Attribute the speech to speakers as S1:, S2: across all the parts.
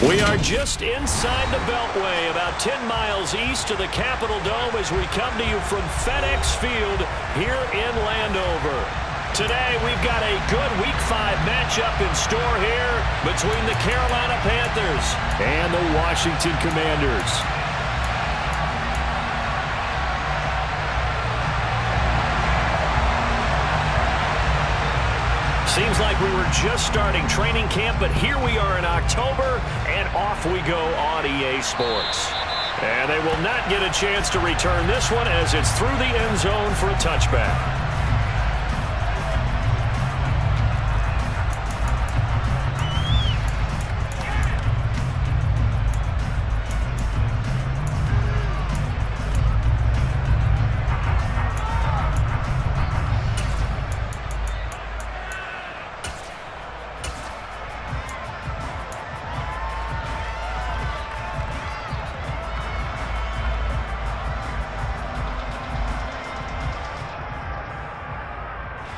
S1: We are just inside the Beltway, about 10 miles east of the Capitol Dome as we come to you from FedEx Field here in Landover. Today, we've got a good Week 5 matchup in store here between the Carolina Panthers and the Washington Commanders. Seems like we were just starting training camp, but here we are in October, and off we go on EA Sports. And they will not get a chance to return this one as it's through the end zone for a touchback.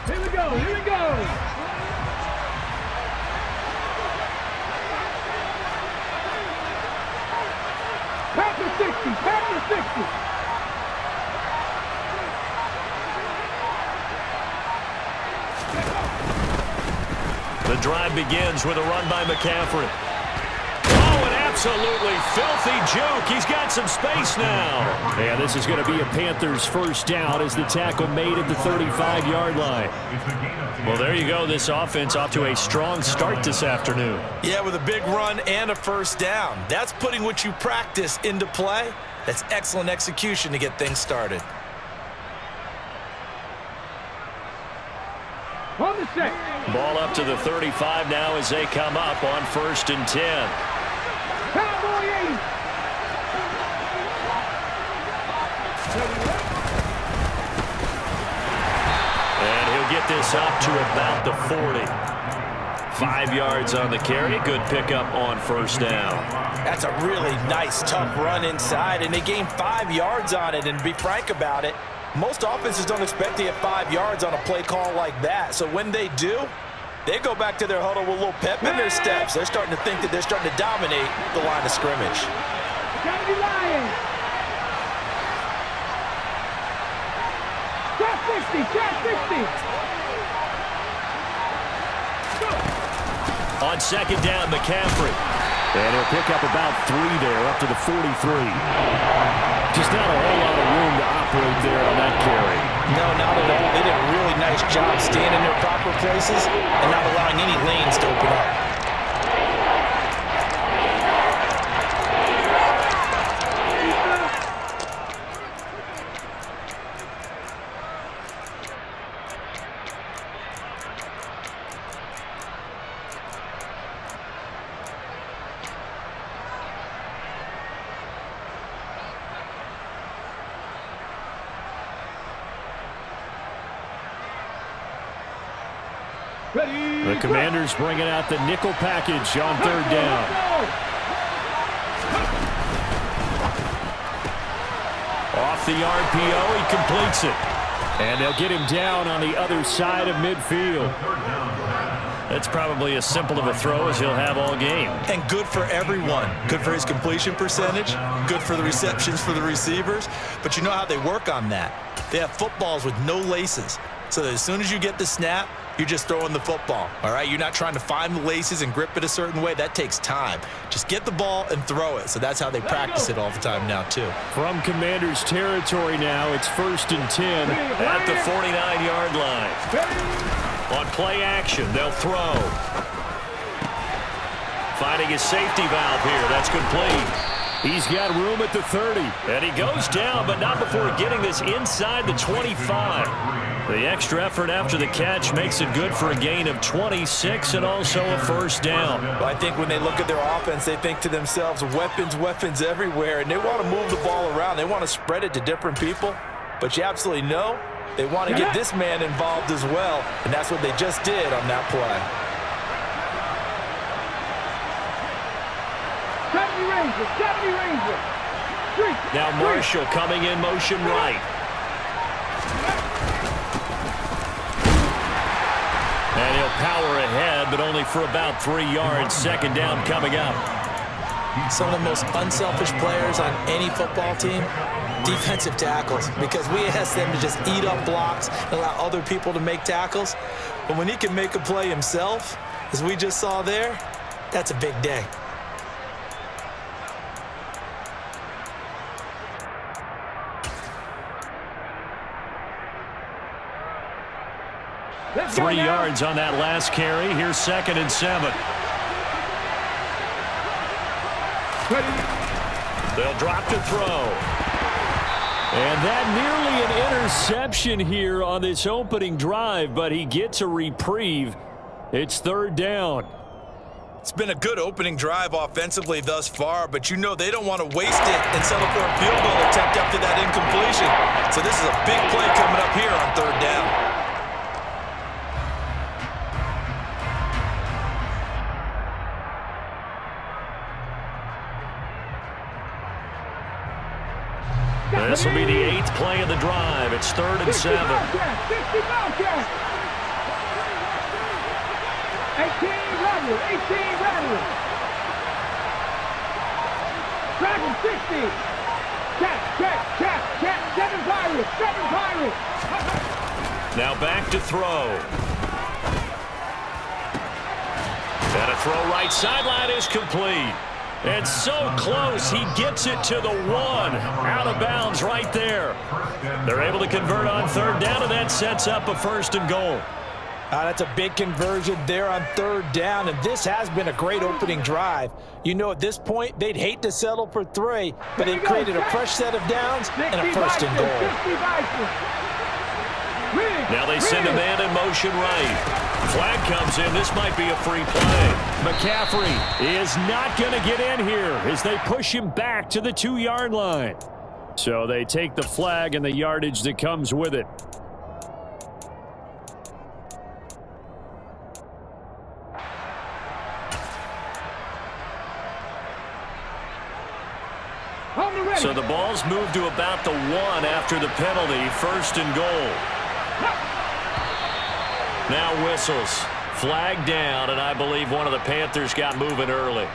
S2: Here we go, here we go. Panther 60, Panther 60.
S1: The drive begins with a run by McCaffrey. Oh, an absolutely filthy juke. He's got some space now. And this is going to be a Panthers first down as the tackle made at the 35-yard line. Well, there you go. This offense off to a strong start this afternoon.
S3: Yeah, with a big run and a first down. That's putting what you practice into play. That's excellent execution to get things started.
S2: On the set.
S1: Ball up to the 35 now as they come up on 1st and 10.
S2: Cowboy 80.
S1: And he'll get this up to about the 40. 5 yards on the carry. Good pickup on first down.
S3: That's a really nice, tough run inside, and they gained 5 yards on it. And to be frank about it, most offenses don't expect to get 5 yards on a play call like that. So when they do, they go back to their huddle with a little pep in their steps. They're starting to think that they're starting to dominate the line of scrimmage.
S2: Gotta be lying. Shot 60, shot 60.
S1: On second down, McCaffrey. And he'll pick up about 3 there, up to the 43. Just not a whole lot of room to operate there on that carry.
S3: No, not at all. They did a really nice job staying in their proper places and not allowing any lanes to open up.
S1: The Commanders bringing out the nickel package on 3rd down. Off the RPO, he completes it. And they'll get him down on the other side of midfield. That's probably as simple of a throw as he'll have all game.
S3: And good for everyone. Good for his completion percentage. Good for the receptions for the receivers. But you know how they work on that. They have footballs with no laces. So that as soon as you get the snap, you're just throwing the football, all right? You're not trying to find the laces and grip it a certain way. That takes time. Just get the ball and throw it. So that's how they practice it all the time now, too.
S1: From Commanders territory now, it's 1st and 10 at the 49-yard line. On play action, they'll throw. Finding his safety valve here. That's complete. He's got room at the 30. And he goes down, but not before getting this inside the 25. The extra effort after the catch makes it good for a gain of 26 and also a first down.
S3: Well, I think when they look at their offense, they think to themselves, weapons, weapons everywhere, and they want to move the ball around. They want to spread it to different people, but you absolutely know they want to get this man involved as well, and that's what they just did on that play.
S2: 70 Ranger.
S1: Now Marshall coming in motion right. And he'll power ahead, but only for about 3 yards. Second down coming up.
S3: Some of the most unselfish players on any football team, defensive tackles, because we ask them to just eat up blocks and allow other people to make tackles. But when he can make a play himself, as we just saw there, that's a big day.
S2: Let's go
S1: 3
S2: now.
S1: yards on that last carry. Here's 2nd and 7. They'll drop to throw. And that nearly an interception here on this opening drive, but he gets a reprieve. It's 3rd down.
S3: It's been a good opening drive offensively thus far, but you know they don't want to waste it and settle for a field goal attempt after that incompletion. So this is a big play coming up here on 3rd down.
S1: This will be the 8th play of the drive. It's 3rd and 7.
S2: 60 Bobcats. 18 Rebels. 18 Rebels. Dragon 60. Cat. 7 Pirates. 7 Pirates.
S1: Now back to throw. And a throw right sideline is complete. And so close, he gets it to the 1. Out of bounds right there. They're able to convert on 3rd down, and that sets up a 1st and goal.
S3: That's a big conversion there on 3rd down, and this has been a great opening drive. You know, at this point, they'd hate to settle for 3, but they've created a fresh set of downs and a 1st and goal.
S1: Now they send a man in motion right. Flag comes in. This might be a free play. McCaffrey is not going to get in here as they push him back to the 2-yard line. So they take the flag and the yardage that comes with it. So the ball's moved to about the 1 after the penalty. 1st and goal. Now whistles. Flag down, and I believe one of the Panthers got moving early.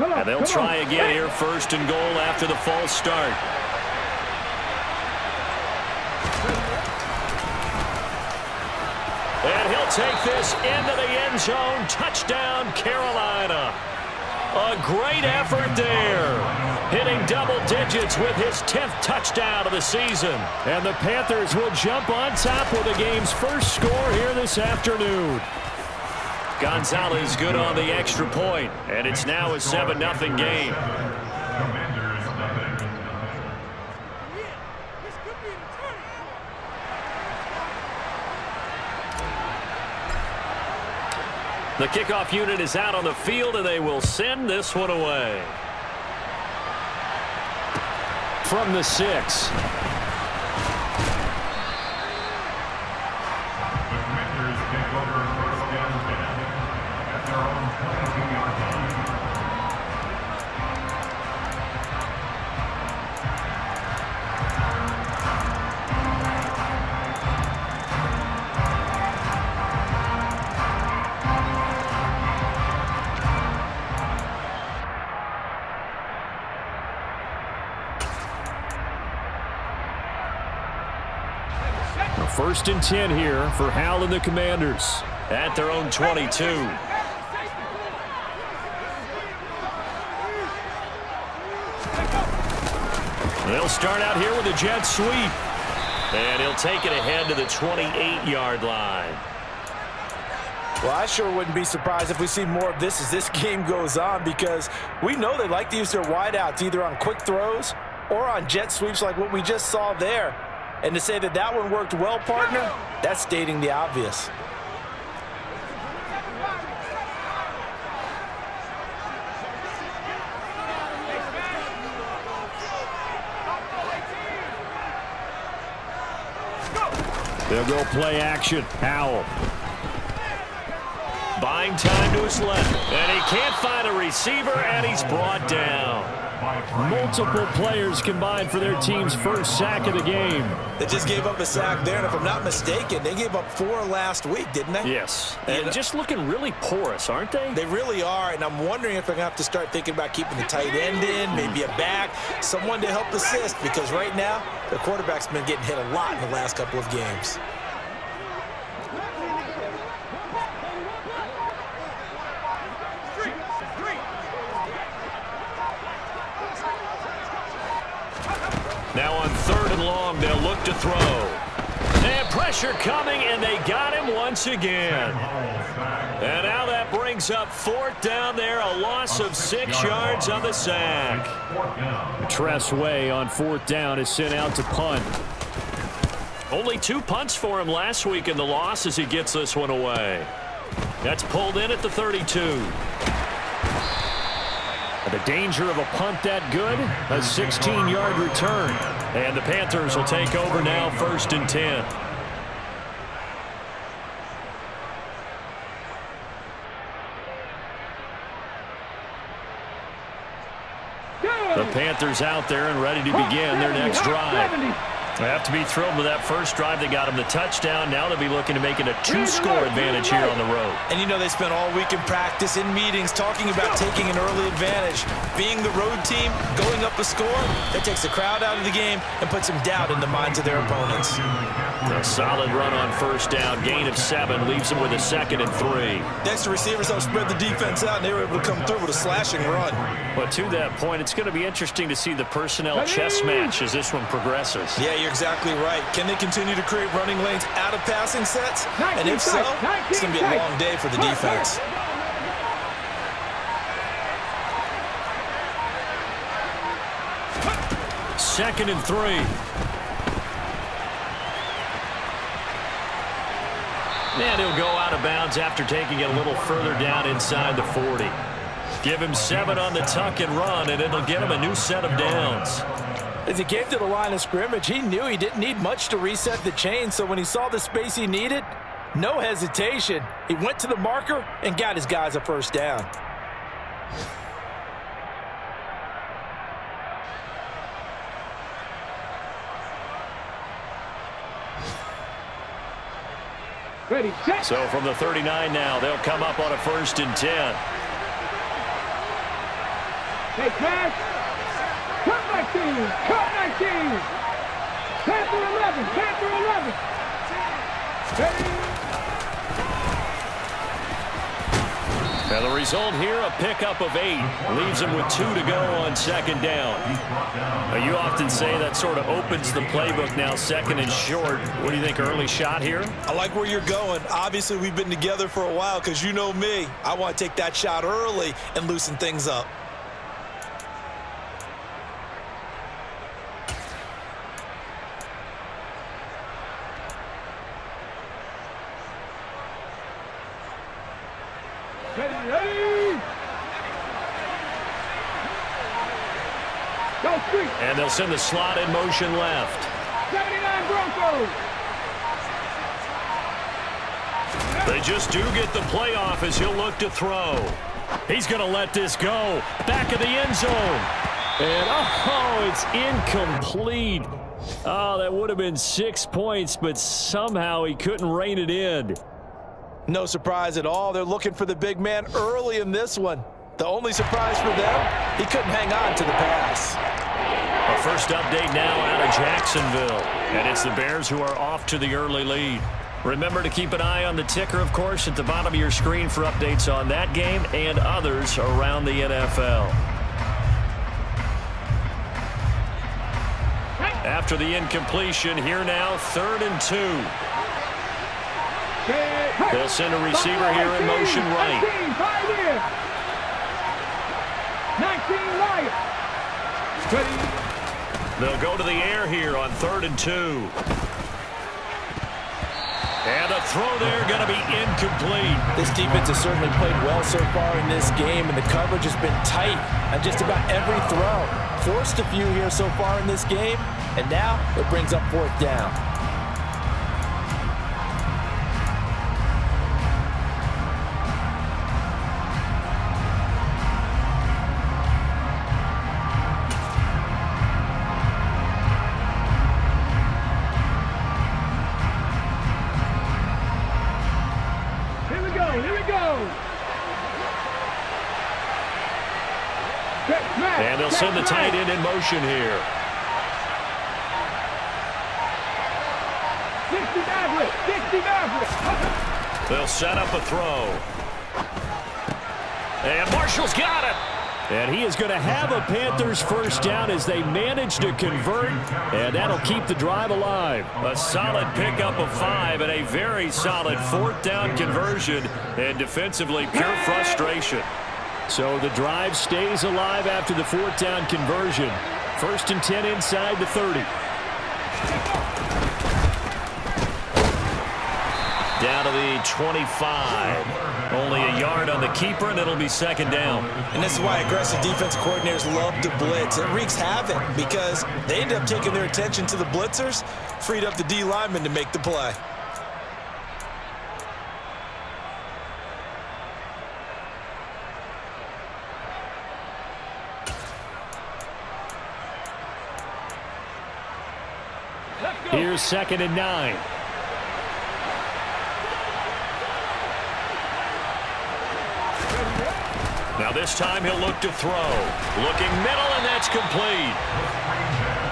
S1: And they'll try again here, 1st and goal after the false start. And he'll take this into the end zone. Touchdown, Carolina. A great effort there. Hitting double digits with his 10th touchdown of the season. And the Panthers will jump on top with the game's first score here this afternoon. Gonzalez good on the extra point, and it's now a 7-0 game. The kickoff unit is out on the field, and they will send this one away. From the 6. First and 10 here for Hal and the Commanders at their own 22. They'll start out here with a jet sweep. And he'll take it ahead to the 28-yard line.
S3: Well, I sure wouldn't be surprised if we see more of this as this game goes on, because we know they like to use their wideouts either on quick throws or on jet sweeps like what we just saw there. And to say that that one worked well, partner, that's stating the obvious.
S1: They'll go play action. Howell. Buying time to his left. And he can't find a receiver, and he's brought down. Multiple players combined for their team's first sack of the game.
S3: They just gave up a sack there, and if I'm not mistaken, they gave up 4 last week, didn't they?
S1: Yes. And just looking really porous, aren't they?
S3: They really are, and I'm wondering if they're going to have to start thinking about keeping the tight end in, maybe a back, someone to help assist, because right now, their quarterback's been getting hit a lot in the last couple of games.
S1: Now on 3rd and long, they'll look to throw. And pressure coming, and they got him once again. And now that brings up 4th down there, a loss of 6 yards on the sack. Tress Way on 4th down is sent out to punt. Only 2 punts for him last week in the loss as he gets this one away. That's pulled in at the 32. The danger of a punt that good, a 16-yard return. And the Panthers will take over now, 1st and 10. The Panthers out there and ready to begin their next drive. They have to be thrilled with that first drive. They got him the touchdown. Now they'll be looking to make it a 2-score advantage here on the road.
S3: And you know they spent all week in practice, in meetings, talking about taking an early advantage. Being the road team, going up a score, that takes the crowd out of the game and puts some doubt in the minds of their opponents.
S1: A solid run on 1st down. Gain of 7 leaves them with a 2nd and 3.
S3: The extra receivers helped spread the defense out, and they were able to come through with a slashing run.
S1: But to that point, it's going to be interesting to see the personnel chess match as this one progresses.
S3: Yeah, you're exactly right. Can they continue to create running lanes out of passing sets? And if so, it's going to be a long day for the defense.
S1: Second and 3. And he'll go out of bounds after taking it a little further down inside the 40. Give him 7 on the tuck and run, and it'll get him a new set of downs.
S3: As he came to the line of scrimmage, he knew he didn't need much to reset the chain, so when he saw the space he needed, no hesitation. He went to the marker and got his guys a 1st down.
S2: Ready, check.
S1: So from the 39 now, they'll come up on a 1st and 10.
S2: Hey, pass. Cut 19. Cut 19. Panther 11. Panther 11. Ready.
S1: Now the result here, a pickup of 8. Leaves them with 2 to go on 2nd down. Now you often say that sort of opens the playbook now, 2nd and short. What do you think, early shot here?
S3: I like where you're going. Obviously, we've been together for a while because you know me. I want to take that shot early and loosen things up.
S2: Ready. Go street.
S1: And they'll send the slot in motion left.
S2: 79 Broncos.
S1: They just do get the playoff as he'll look to throw. He's going to let this go. Back of the end zone. And, oh, it's incomplete. Oh, that would have been 6 points, but somehow he couldn't rein it in.
S3: No surprise at all. They're looking for the big man early in this one. The only surprise for them, he couldn't hang on to the pass.
S1: A first update now out of Jacksonville. And it's the Bears who are off to the early lead. Remember to keep an eye on the ticker, of course, at the bottom of your screen for updates on that game and others around the NFL. After the incompletion, here now, 3rd and 2. They'll send a receiver here in motion right.
S2: 19 right.
S1: They'll go to the air here on 3rd and 2. And the throw there going to be incomplete.
S3: This defense has certainly played well so far in this game, and the coverage has been tight on just about every throw. Forced a few here so far in this game, and now it brings up 4th down.
S1: And they'll send the tight end in motion here.
S2: 60 Maverick, 60 Maverick.
S1: They'll set up a throw. And Marshall's got it. And he is going to have a Panthers first down as they manage to convert, and that'll keep the drive alive. A solid pickup of 5 and a very solid 4th down conversion, and defensively pure frustration. So the drive stays alive after the 4th down conversion. 1st and 10 inside the 30. Down to the 25. Only a yard on the keeper, and it'll be 2nd down.
S3: And this is why aggressive defense coordinators love to blitz. It wreaks havoc because they end up taking their attention to the blitzers, freed up the D lineman to make the play.
S1: Here's 2nd and 9. Now this time he'll look to throw. Looking middle, and that's complete.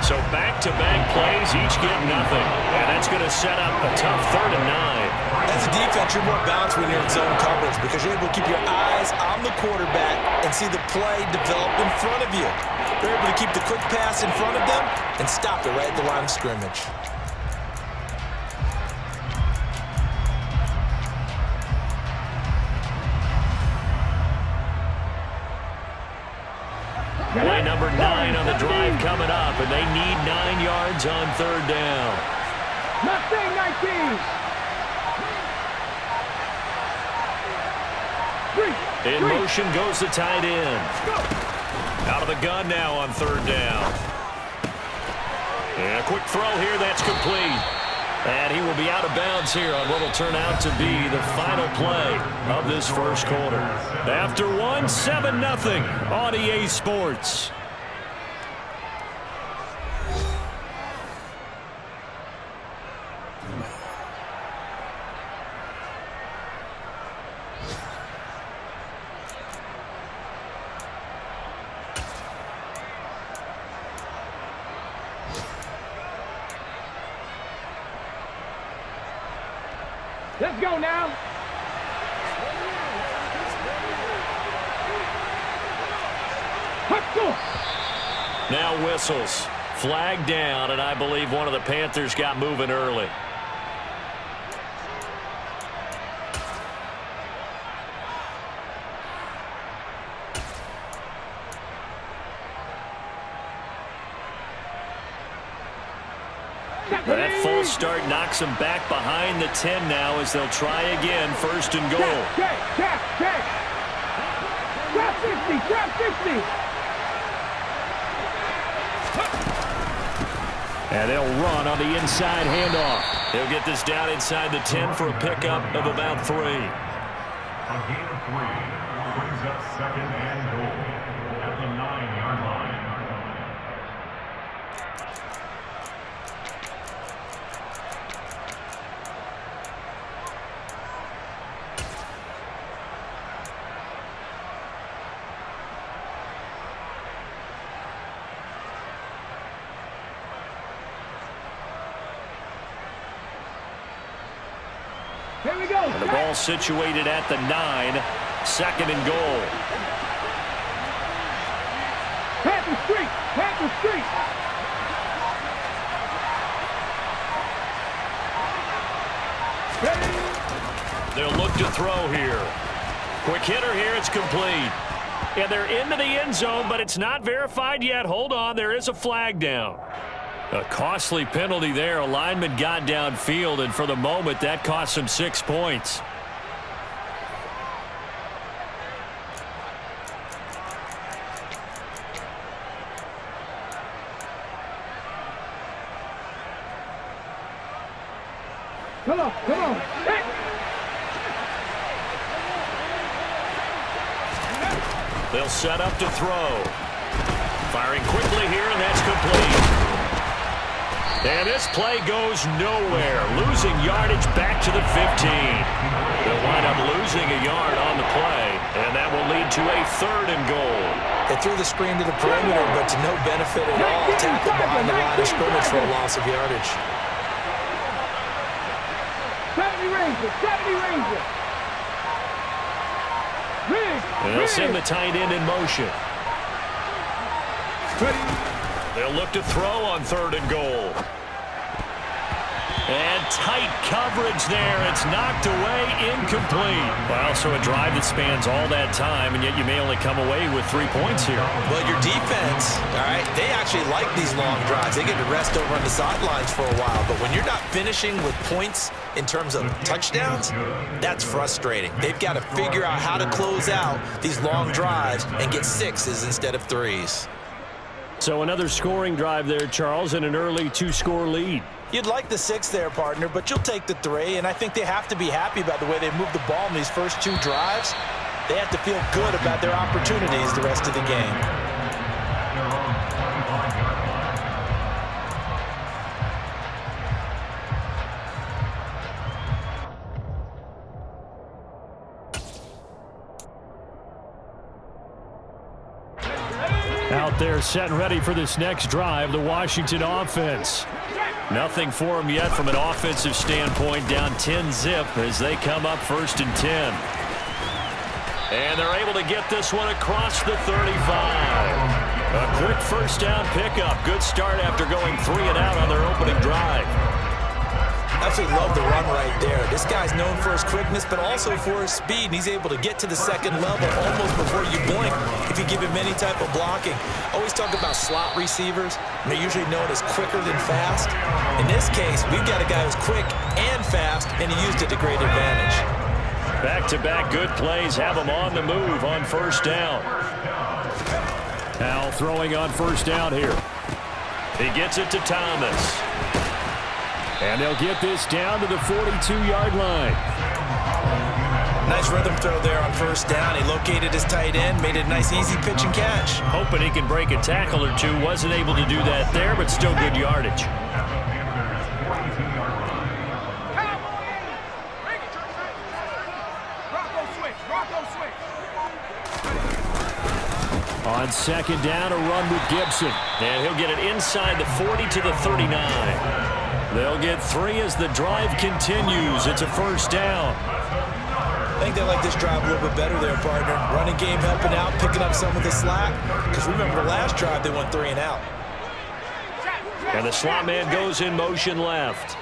S1: So back-to-back plays, each get nothing. And that's going to set up a tough 3rd and 9.
S3: As a defense, you're more balanced when you're in zone coverage because you're able to keep your eyes on the quarterback and see the play develop in front of you. They're able to keep the quick pass in front of them and stop it right at the line of scrimmage.
S1: Play number 9 on the drive coming up, and they need 9 yards on 3rd down.
S2: Mustang 19.
S1: In motion goes the tight end. Out of the gun now on 3rd down. And a quick throw here, that's complete. And he will be out of bounds here on what will turn out to be the final play of this first quarter. After 7-0 on EA Sports.
S2: Let's go now. Let's go.
S1: Now whistles. Flag down, and I believe one of the Panthers got moving early. That false start knocks them back behind the 10 now as they'll try again. 1st and goal.
S2: Check. Trap 50, trap 50.
S1: And they'll run on the inside handoff. They'll get this down inside the 10 for a pickup of about 3.
S4: A gain of 3 brings up 2nd and goal at the 9-yard line.
S2: Here we go.
S1: And the ball situated at the 9. 2nd and goal.
S2: Panther Street. Panther Street.
S1: They'll look to throw here. Quick hitter here. It's complete. And they're into the end zone, but it's not verified yet. Hold on. There is a flag down. A costly penalty there. A lineman got downfield, and for the moment, that cost him 6 points.
S2: Come on. Hey.
S1: They'll set up to throw. Firing quickly here, and that's complete. And this play goes nowhere. Losing yardage back to the 15. They'll wind up losing a yard on the play, and that will lead to a 3rd and goal.
S3: They threw the screen to the perimeter, but to no benefit at all. Tackled behind the line of scrimmage for a loss of yardage.
S2: 70 Ranger, 70 Ranger.
S1: They'll send the tight end in motion. They'll look to throw on 3rd and goal. And tight coverage there. It's knocked away, incomplete. Well, so a drive that spans all that time, and yet you may only come away with 3 points here.
S3: Well, your defense, all right, they actually like these long drives. They get to rest over on the sidelines for a while. But when you're not finishing with points in terms of touchdowns, that's frustrating. They've got to figure out how to close out these long drives and get 6s instead of 3s.
S1: So another scoring drive there, Charles, and an early 2-score lead.
S3: You'd like the 6 there, partner, but you'll take the 3, and I think they have to be happy about the way they moved the ball in these first 2 drives. They have to feel good about their opportunities the rest of the game.
S1: Out there set and ready for this next drive, the Washington offense. Nothing for them yet from an offensive standpoint, down 10-zip as they come up 1st and 10. And they're able to get this one across the 35. A quick 1st down pickup. Good start after going 3 and out on their opening drive.
S3: Absolutely love the run right there. This guy's known for his quickness, but also for his speed. And he's able to get to the 2nd level almost before you blink if you give him any type of blocking. Always talk about slot receivers. And they're usually known as quicker than fast. In this case, we've got a guy who's quick and fast, and he used it to great advantage.
S1: Back-to-back good plays have him on the move on 1st down. Now throwing on 1st down here. He gets it to Thomas. And they'll get this down to the 42-yard line.
S3: Nice rhythm throw there on 1st down. He located his tight end, made it a nice easy pitch and catch.
S1: Hoping he can break a tackle or two. Wasn't able to do that there, but still good yardage. On 2nd down, a run with Gibson. And he'll get it inside the 40 to the 39. They'll get 3 as the drive continues. It's a 1st down.
S3: I think they like this drive a little bit better there, partner. Running game helping out, picking up some of the slack. Because remember the last drive, they went 3 and out.
S1: And the slot man goes in motion left.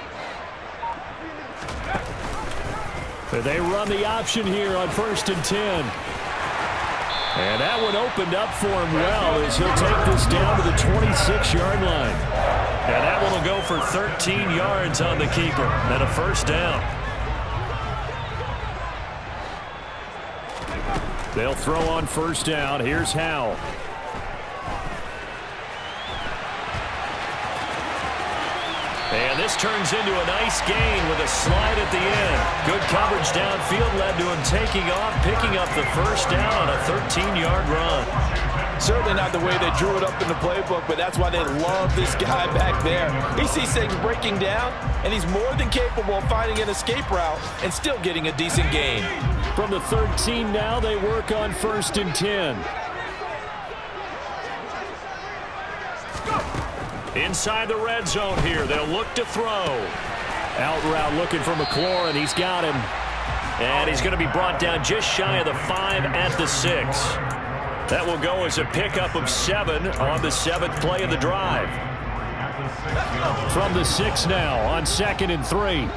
S1: But they run the option here on 1st and 10. And that one opened up for him well as he'll take this down to the 26-yard line. And that one will go for 13 yards on the keeper. And a 1st down. They'll throw on 1st down. Here's Howell. And this turns into a nice gain with a slide at the end. Good coverage downfield led to him taking off, picking up the 1st down on a 13-yard run.
S5: Certainly not the way they drew it up in the playbook, but that's why they love this guy back there. He sees things breaking down, and he's more than capable of finding an escape route and still getting a decent gain.
S1: From the 13 now, they work on 1st and 10. Inside the red zone here, they'll look to throw. Out route looking for McLaurin. He's got him. And he's going to be brought down just shy of the 5 at the 6. That will go as a pickup of 7 on the 7th play of the drive. From the 6 now on 2nd and 3.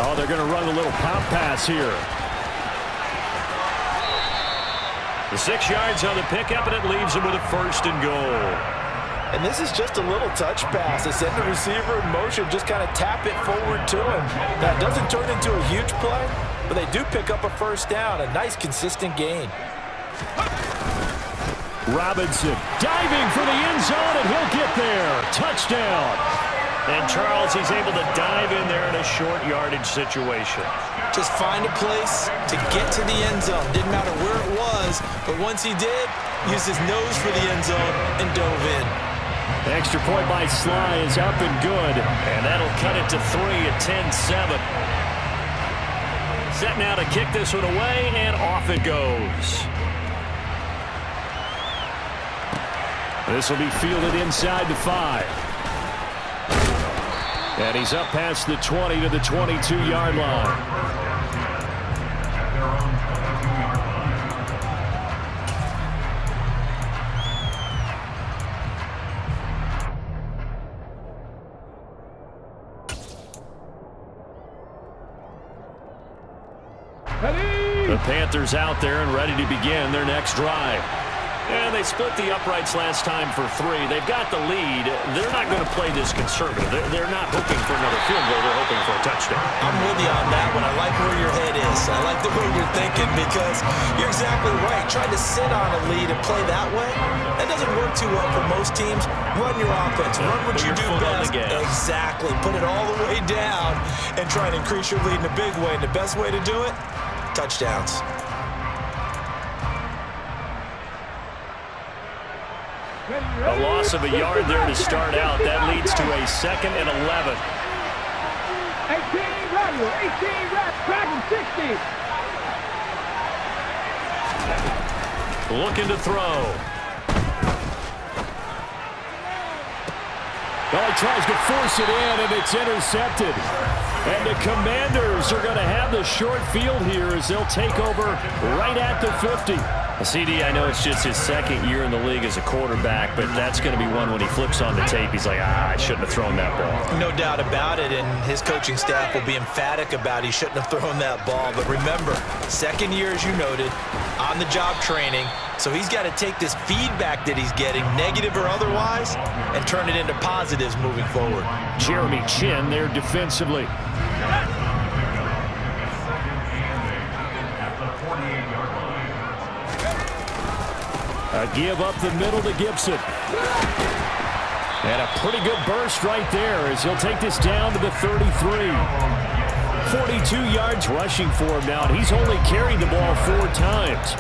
S1: Oh, they're going to run a little pop pass here. The 6 yards on the pickup, and it leaves them with a 1st and goal.
S5: And this is just a little touch pass. They send the receiver in motion, just kind of tap it forward to him. That doesn't turn into a huge play, but they do pick up a 1st down, a nice consistent gain.
S1: Robinson diving for the end zone, and he'll get there. Touchdown. And Charles, he's able to dive in there in a short yardage situation.
S3: Just find a place to get to the end zone. Didn't matter where it was, but once he did, used his nose for the end zone and dove in.
S1: The extra point by Sly is up and good, and that'll cut it to 3 at 10-7. Set now to kick this one away, and off it goes. This will be fielded inside the 5. And he's up past the 20 to the 22-yard line. The Panthers out there and ready to begin their next drive. And they split the uprights last time for 3. They've got the lead. They're not going to play this conservative. They're not hoping for another field goal. They're hoping for a touchdown.
S3: I'm with you on that one. I like where your head is. I like the way you're thinking because you're exactly right. Trying to sit on a lead and play that way, that doesn't work too well for most teams. Run your offense. Run what you do best. Exactly. Put it all the way down and try and increase your lead in a big way. And the best way to do it, touchdowns.
S1: A loss of a yard there to start out. That leads to a 2nd and 11.
S2: 18 run, 18 run, Dragon 60.
S1: Looking to throw. Well, he tries to force it in, and it's intercepted. And the Commanders are going to have the short field here as they'll take over right at the 50. CD, I know it's just his 2nd year in the league as a quarterback, but that's going to be one when he flips on the tape. He's like, I shouldn't have thrown that ball.
S3: No doubt about it, and his coaching staff will be emphatic about he shouldn't have thrown that ball. But remember, 2nd year, as you noted, on-the-job training, so he's got to take this feedback that he's getting, negative or otherwise, and turn it into positives moving forward.
S1: Jeremy Chin there defensively. A give up the middle to Gibson. And a pretty good burst right there as he'll take this down to the 33. 42 yards rushing for him now, and he's only carried the ball 4 times.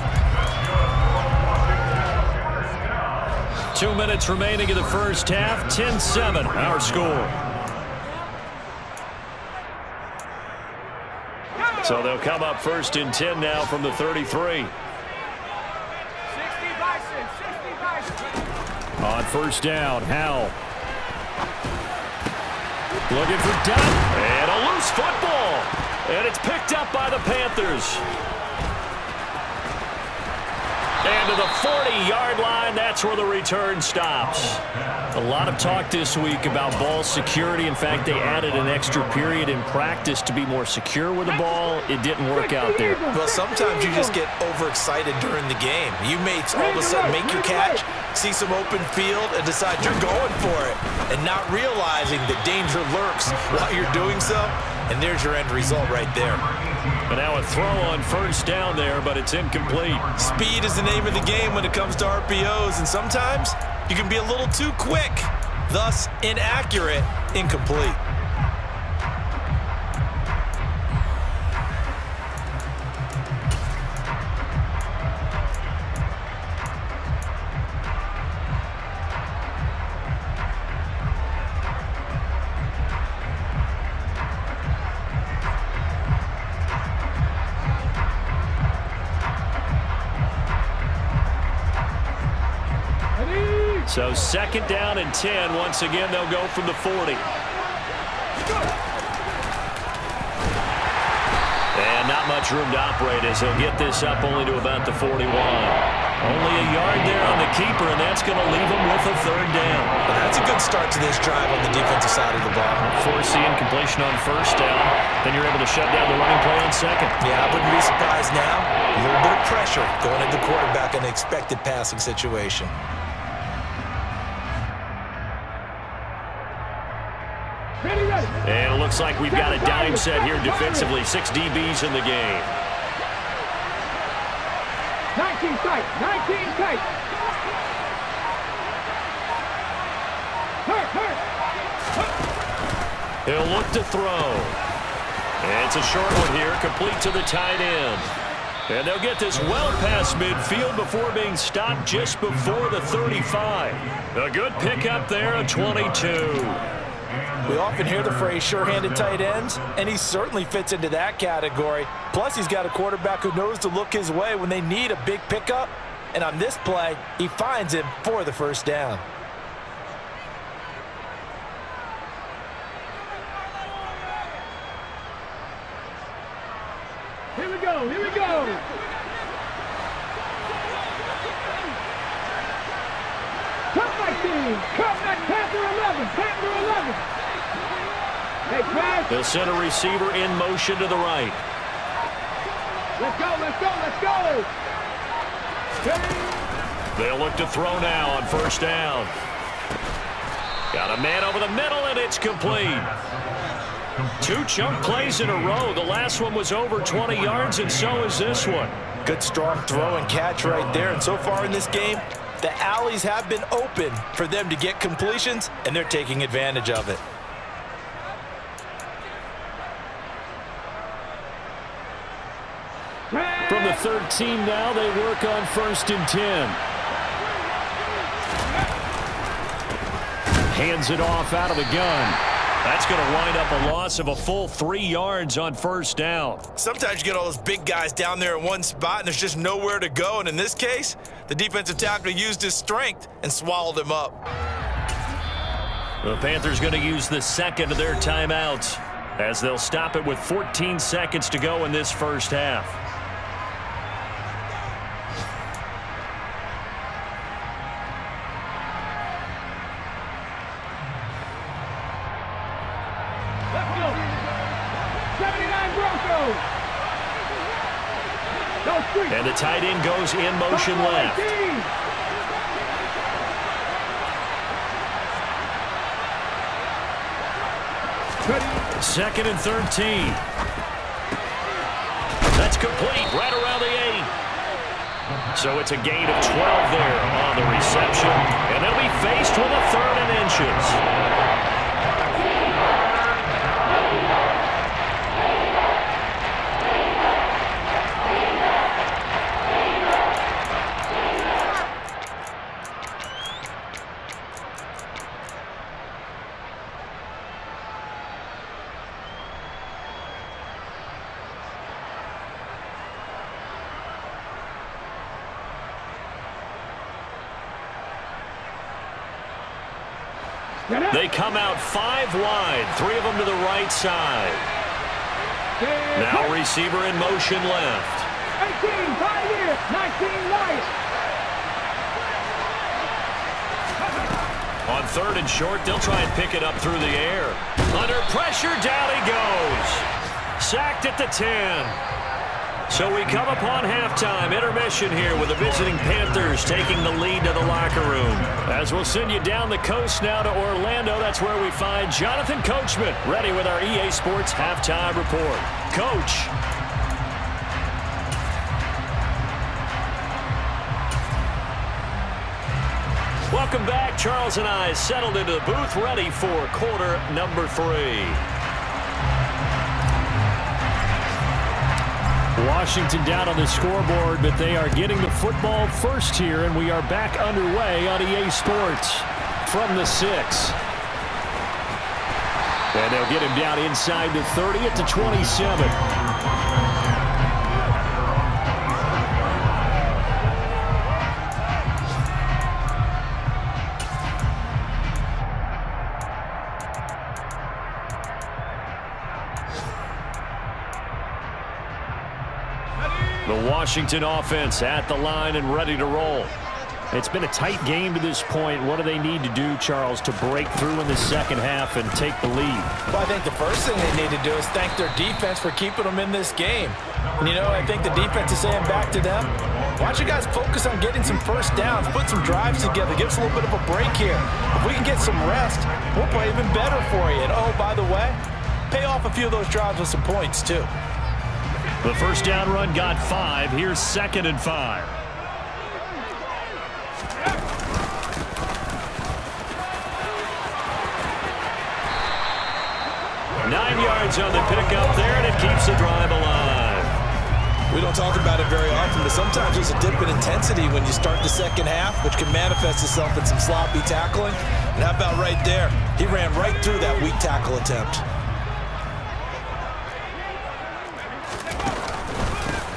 S1: 2 minutes remaining in the first half. 10-7, our score. So they'll come up 1st and 10 now from the 33. On 1st down, Howell. Looking for Dunn. And a loose football. And it's picked up by the Panthers. And to the 40-yard line, that's where the return stops. A lot of talk this week about ball security. In fact, they added an extra period in practice to be more secure with the ball. It didn't work out there.
S3: Well, sometimes you just get overexcited during the game. You may all of a sudden make your catch, see some open field, and decide you're going for it, and not realizing that danger lurks while you're doing so. And there's your end result right there.
S1: And now a throw on 1st down there, but it's incomplete.
S3: Speed is the name of the game when it comes to RPOs, and sometimes you can be a little too quick, thus inaccurate, incomplete.
S1: So 2nd down and 10. Once again, they'll go from the 40. And not much room to operate as he'll get this up only to about the 41. Only a yard there on the keeper, and that's going to leave him with a 3rd down.
S3: Well, that's a good start to this drive on the defensive side of the ball.
S1: Force the incompletion on 1st down. Then you're able to shut down the running play on 2nd.
S3: Yeah, I wouldn't be surprised now. A little bit of pressure going at the quarterback in an expected passing situation.
S1: And it looks like we've got a dime set here defensively. 6 DBs in the game.
S2: 19 tight, 19 tight.
S1: He'll look to throw. And it's a short one here, complete to the tight end. And they'll get this well past midfield before being stopped just before the 35. A good pickup there, a 22.
S5: We often hear the phrase sure-handed tight ends, and he certainly fits into that category. Plus, he's got a quarterback who knows to look his way when they need a big pickup. And on this play, he finds him for the first down.
S2: Here we go, here we go. Come back team, come back, Panther 11, Panther 11. Hey, Crash.
S1: The center receiver in motion to the right.
S2: Let's go, let's go, let's go.
S1: They'll look to throw now on first down. Got a man over the middle, and it's complete. 2 chunk plays in a row. The last one was over 20 yards, and so is this one.
S5: Good, strong throw and catch right there. And so far in this game, the alleys have been open for them to get completions, and they're taking advantage of it.
S1: From the 13 now, they work on 1st and 10. Hands it off out of the gun. That's going to wind up a loss of a full 3 yards on first down.
S3: Sometimes you get all those big guys down there in one spot, and there's just nowhere to go. And in this case, the defensive tackle used his strength and swallowed him up.
S1: The Panthers going to use the second of their timeouts as they'll stop it with 14 seconds to go in this first half. And the tight end goes in motion left. 2nd and 13. That's complete right around the 8. So it's a gain of 12 there on the reception. And they'll be faced with a 3rd and inches. They come out 5 wide, 3 of them to the right side. Now receiver in motion left.
S2: 18, 5 here, 19 right.
S1: On 3rd and short, they'll try and pick it up through the air. Under pressure, down he goes. Sacked at the 10. So we come upon halftime intermission here with the visiting Panthers taking the lead to the locker room. As we'll send you down the coast now to Orlando, that's where we find Jonathan Coachman ready with our EA Sports halftime report. Coach. Welcome back. Charles and I settled into the booth ready for quarter number 3. Washington down on the scoreboard, but they are getting the football first here, and we are back underway on EA Sports from the 6. And they'll get him down inside the 30 at the 27. The Washington offense at the line and ready to roll. It's been a tight game to this point. What do they need to do, Charles, to break through in the second half and take the lead?
S5: Well, I think the first thing they need to do is thank their defense for keeping them in this game. And, you know, I think the defense is saying back to them, why don't you guys focus on getting some first downs, put some drives together, give us a little bit of a break here. If we can get some rest, we'll play even better for you. And, oh, by the way, pay off a few of those drives with some points, too.
S1: The first down run got 5. Here's 2nd and 5. Nine yards on the pickup there, and it keeps the drive alive.
S3: We don't talk about it very often, but sometimes there's a dip in intensity when you start the second half, which can manifest itself in some sloppy tackling. And how about right there? He ran right through that weak tackle attempt.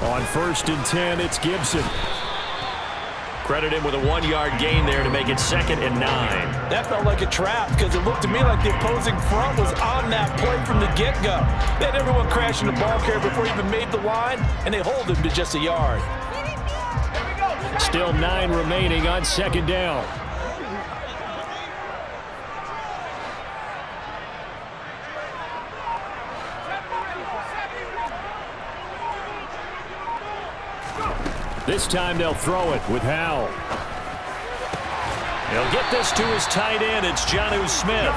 S1: On 1st and 10, it's Gibson. Credit him with a 1-yard gain there to make it 2nd and 9.
S5: That felt like a trap because it looked to me like the opposing front was on that play from the get-go. They had everyone crashing the ball carrier before he even made the line, and they hold him to just a yard.
S1: Still 9 remaining on 2nd down. This time they'll throw it with Howell. He'll get this to his tight end. It's Jonnu Smith.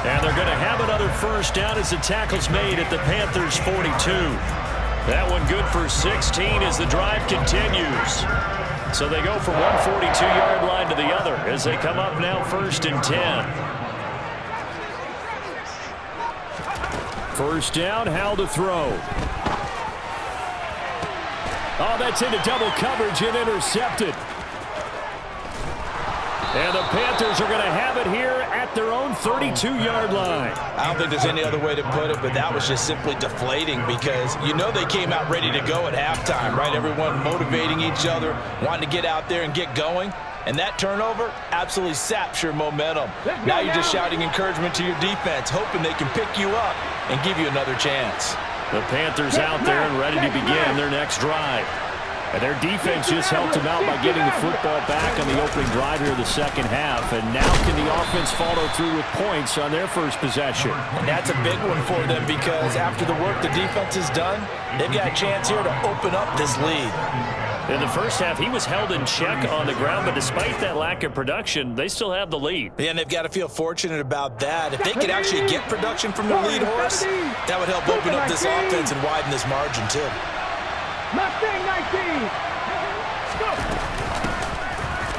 S1: And they're going to have another 1st down as the tackle's made at the Panthers' 42. That one good for 16 as the drive continues. So they go from one 42-yard line to the other as they come up now 1st and 10. 1st down, Howell to throw. Oh, that's into double coverage and intercepted. And the Panthers are going to have it here at their own 32-yard line.
S5: I don't think there's any other way to put it, but that was just simply deflating because you know they came out ready to go at halftime, right? Everyone motivating each other, wanting to get out there and get going. And that turnover absolutely saps your momentum. Now you're just shouting encouragement to your defense, hoping they can pick you up and give you another chance.
S1: The Panthers out there and ready to begin their next drive. And their defense just helped them out by getting the football back on the opening drive here of the 2nd half. And now can the offense follow through with points on their 1st possession?
S5: And that's a big one for them because after the work the defense has done, they've got a chance here to open up this lead.
S1: In the 1st half, he was held in check on the ground, but despite that lack of production, they still have the lead.
S5: Yeah, and they've got to feel fortunate about that. If they could actually get production from their lead horse, that would help open up this offense and widen this margin too.
S2: Mustang 19.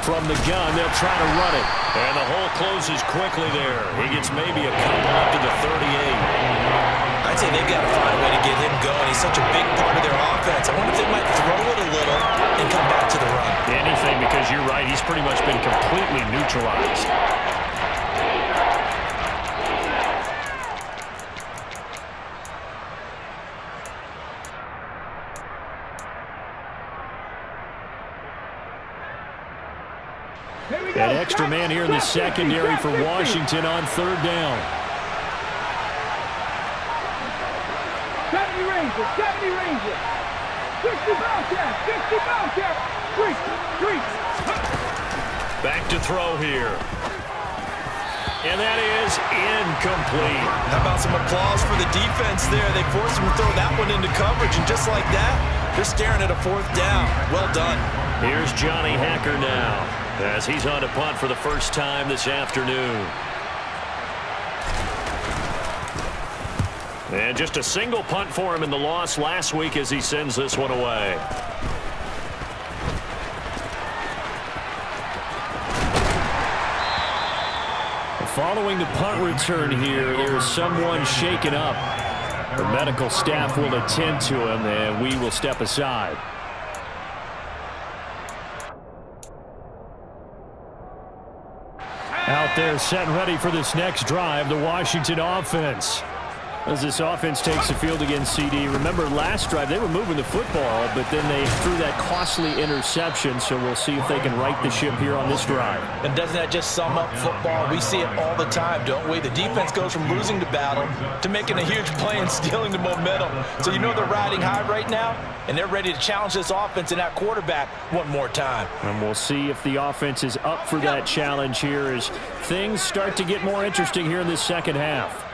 S1: From the gun, they'll try to run it. And the hole closes quickly there. He gets maybe a couple up to the 38.
S5: I'd say they've got to find a way to get him going. He's such a big part of their offense. I wonder if they might throw it a little and come back to the run.
S1: Anything, because you're right. He's pretty much been completely neutralized. An extra man here in the secondary for Washington on 3rd down.
S2: 70 Rangers, 70 Rangers. 60 Bobcats, 60 Bobcats. Streaks.
S1: Back to throw here. And that is incomplete.
S3: How about some applause for the defense there? They forced him to throw that one into coverage, and just like that, they're staring at a 4th down. Well done.
S1: Here's Johnny Hacker now, as he's on to punt for the 1st time this afternoon. And just a single punt for him in the loss last week as he sends this one away. Following the punt return here, there's someone shaken up. The medical staff will attend to him, and we will step aside. Out there set and ready for this next drive, the Washington offense. As this offense takes the field against CD. Remember last drive they were moving the football, but then they threw that costly interception, so we'll see if they can right the ship here on this drive.
S5: And doesn't that just sum up football? We see it all the time, don't we? The defense goes from losing the battle to making a huge play and stealing the momentum. So you know they're riding high right now, and they're ready to challenge this offense and that quarterback one more time.
S1: And we'll see if the offense is up for that challenge here as things start to get more interesting here in this 2nd half.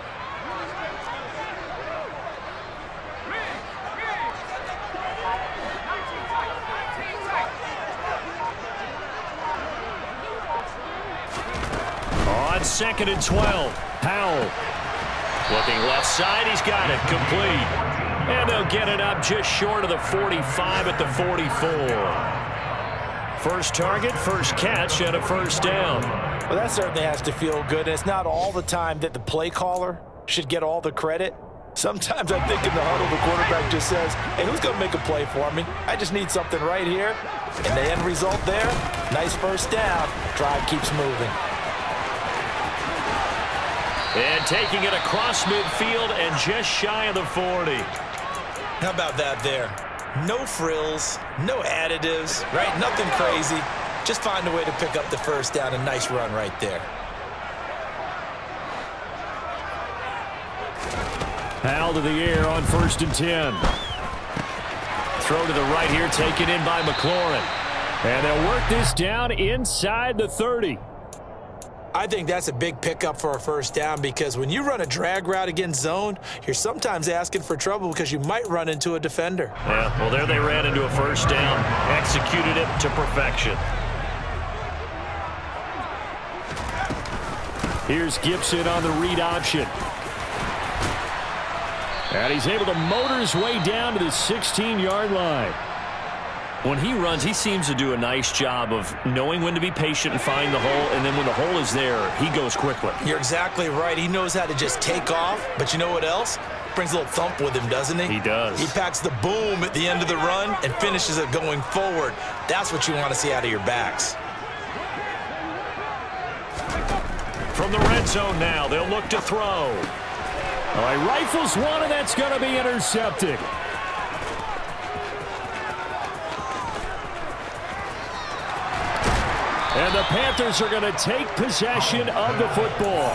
S1: On 2nd and 12, Howell. Looking left side, he's got it, complete. And they'll get it up just short of the 45 at the 44. First target, first catch, and a 1st down.
S5: Well, that certainly has to feel good. And it's not all the time that the play caller should get all the credit. Sometimes I think in the huddle, the quarterback just says, hey, who's going to make a play for me? I just need something right here. And the end result there, nice 1st down. Drive keeps moving.
S1: And taking it across midfield and just shy of the 40.
S3: How about that there? No frills, no additives, right? Nothing crazy. Just find a way to pick up the first down. A nice run right there.
S1: Hal to the air on 1st and 10. Throw to the right here, taken in by McLaurin. And they'll work this down inside the 30.
S3: I think that's a big pickup for a first down because when you run a drag route against zone, you're sometimes asking for trouble because you might run into a defender.
S1: Yeah, well, there they ran into a first down, executed it to perfection. Here's Gibson on the read option. And he's able to motor his way down to the 16-yard line. When he runs, he seems to do a nice job of knowing when to be patient and find the hole, and then when the hole is there, he goes quickly.
S3: You're exactly right. He knows how to just take off, but you know what else? Brings a little thump with him, doesn't he?
S1: He does.
S3: He packs the boom at the end of the run and finishes it going forward. That's what you want to see out of your backs.
S1: From the red zone now, they'll look to throw. All right, rifles one, and that's going to be intercepted. And the Panthers are going to take possession of the football.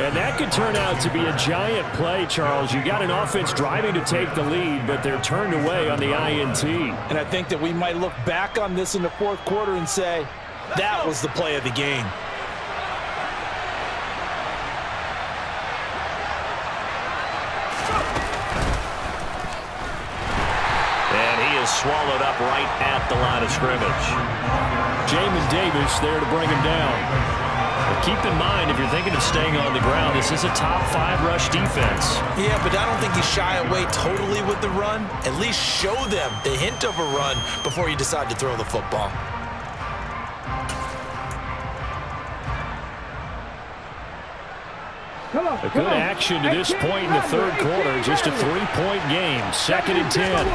S1: And that could turn out to be a giant play, Charles. You got an offense driving to take the lead, but they're turned away on the INT.
S5: And I think that we might look back on this in the fourth quarter and say, that was the play of the game.
S1: And he is swallowed up right at the line of scrimmage. Jamin Davis there to bring him down. But keep in mind, if you're thinking of staying on the ground, this is a top 5 rush defense.
S3: Yeah, but I don't think you shy away totally with the run. At least show them the hint of a run before you decide to throw the football.
S1: A good action to this point in the third quarter. Just a 3-point game. 2nd and 10.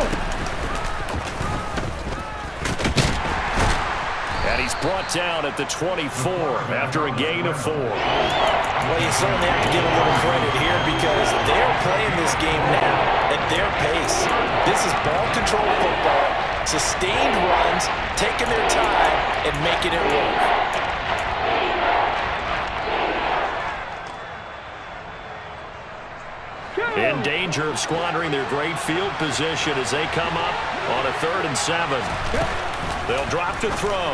S1: And he's brought down at the 24 after a gain of 4.
S3: Well, you certainly have to give a little credit here because they're playing this game now at their pace. This is ball control football, sustained runs, taking their time and making it work.
S1: In danger of squandering their great field position as they come up on a 3rd and 7. They'll drop to throw.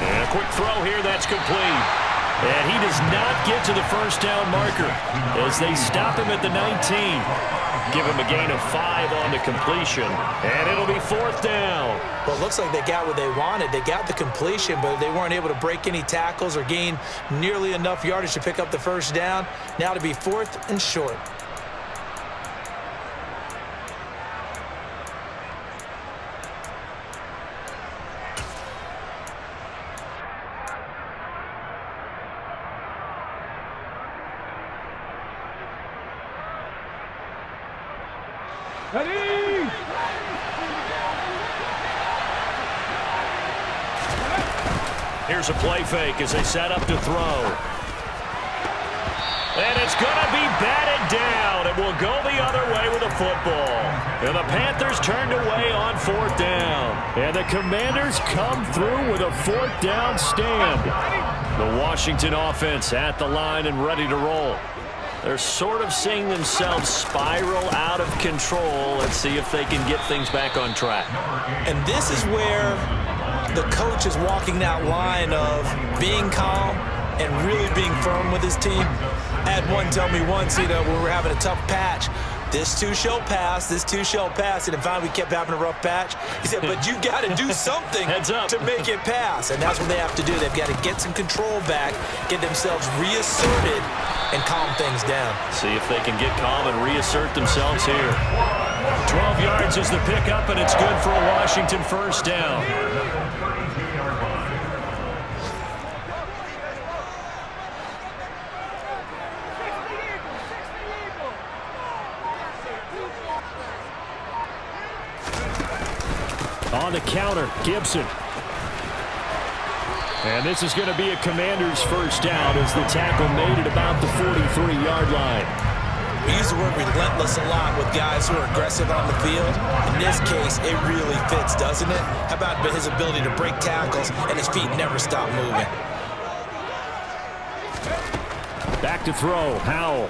S1: And a quick throw here, that's complete. And he does not get to the first down marker as they stop him at the 19. Give him a gain of 5 on the completion, and it'll be 4th down.
S3: Well, it looks like they got what they wanted. They got the completion, but they weren't able to break any tackles or gain nearly enough yardage to pick up the first down. Now to be 4th and short.
S2: Ready?
S1: Here's a play fake as they set up to throw. And it's going to be batted down. It will go the other way with the football. And the Panthers turned away on 4th down. And the Commanders come through with a 4th down stand. The Washington offense at the line and ready to roll. They're sort of seeing themselves spiral out of control. Let's see if they can get things back on track.
S3: And this is where the coach is walking that line of being calm and really being firm with his team. I had one tell me once, when we were having a tough patch, this too shall pass, this too shall pass. And finally we kept having a rough patch. He said, but you got to do something to make it pass. And that's what they have to do. They've got to get some control back, get themselves reasserted, and calm things down.
S1: See if they can get calm and reassert themselves here. 12 yards is the pickup, and it's good for a Washington first down. On the counter, Gibson. And this is going to be a Commanders first down as the tackle made at about the 43-yard line.
S3: We use the word relentless a lot with guys who are aggressive on the field. In this case, it really fits, doesn't it? How about his ability to break tackles and his feet never stop moving?
S1: Back to throw, Howell.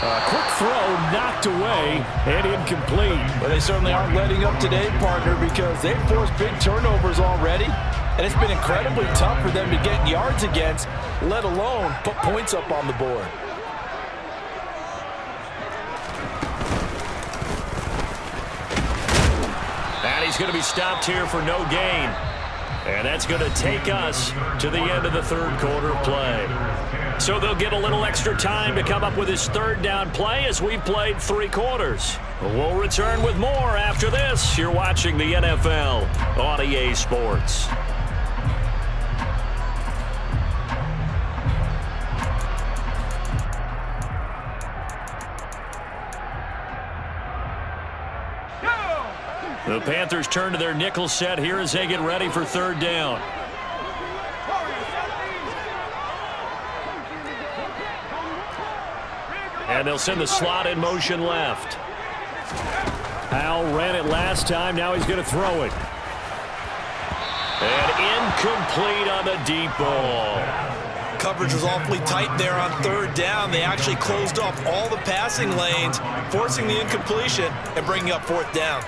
S1: A quick throw knocked away and incomplete.
S5: But they certainly aren't letting up today, partner, because they've forced big turnovers already. And it's been incredibly tough for them to get yards against, let alone put points up on the board.
S1: And he's going to be stopped here for no gain. And that's going to take us to the end of the third quarter play. So they'll get a little extra time to come up with his third down play as we've played 3 quarters. We'll return with more after this. You're watching the NFL on EA Sports. The Panthers turn to their nickel set here as they get ready for third down. And they'll send the slot in motion left. Howell ran it last time. Now he's going to throw it. And incomplete on the deep ball.
S3: Coverage was awfully tight there on third down. They actually closed off all the passing lanes, forcing the incompletion and bringing up fourth down.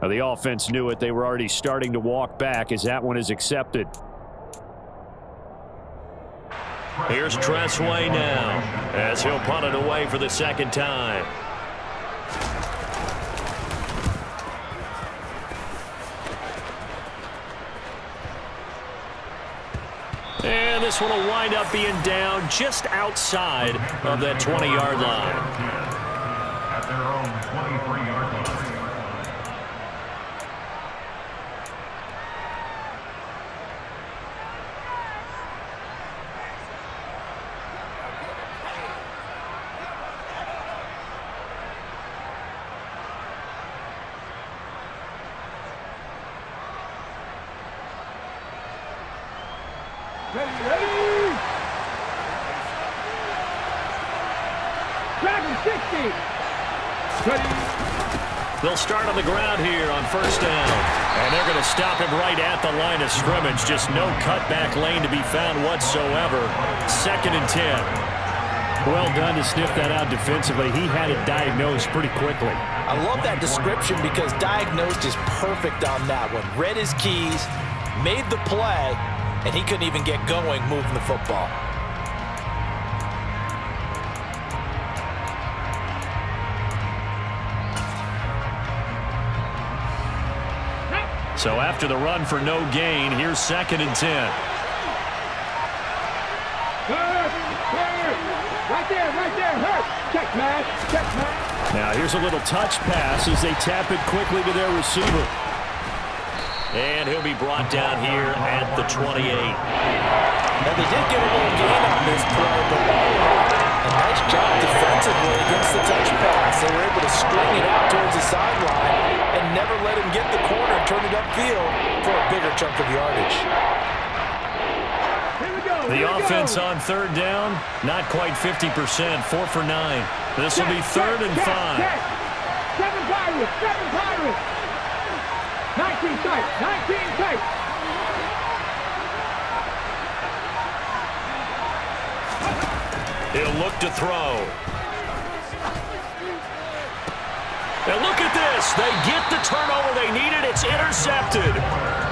S1: The offense knew it. They were already starting to walk back as that one is accepted. Here's Tressway now as he'll punt it away for the second time. And this one will wind up being down just outside of that 20-yard line.
S4: At their own 23-yard line.
S2: Ready! Dragon 60! Ready!
S1: They'll start on the ground here on first down. And they're going to stop him right at the line of scrimmage. Just no cutback lane to be found whatsoever. 2nd and 10. Well done to sniff that out defensively. He had it diagnosed pretty quickly.
S5: I love that description because diagnosed is perfect on that one. Read his keys, made the play, and he couldn't even get going moving the football.
S1: So after the run for no gain, here's 2nd and 10.
S2: Right there, hurt. Check, man.
S1: Now here's a little touch pass as they tap it quickly to their receiver. And he'll be brought down here at the 28.
S5: Now they did get a little gain on this play, but a nice job defensively against the touch pass. They were able to string it out towards the sideline and never let him get the corner and turn it upfield for a bigger chunk of yardage.
S1: The offense on third down, not quite 50%, 4 for 9. This will be 3rd and 5.
S2: 7-5. Pirates. 7 Pirates. 19 tight. 19 tight.
S1: He'll look to throw. And look at this. They get the turnover they needed. It's intercepted.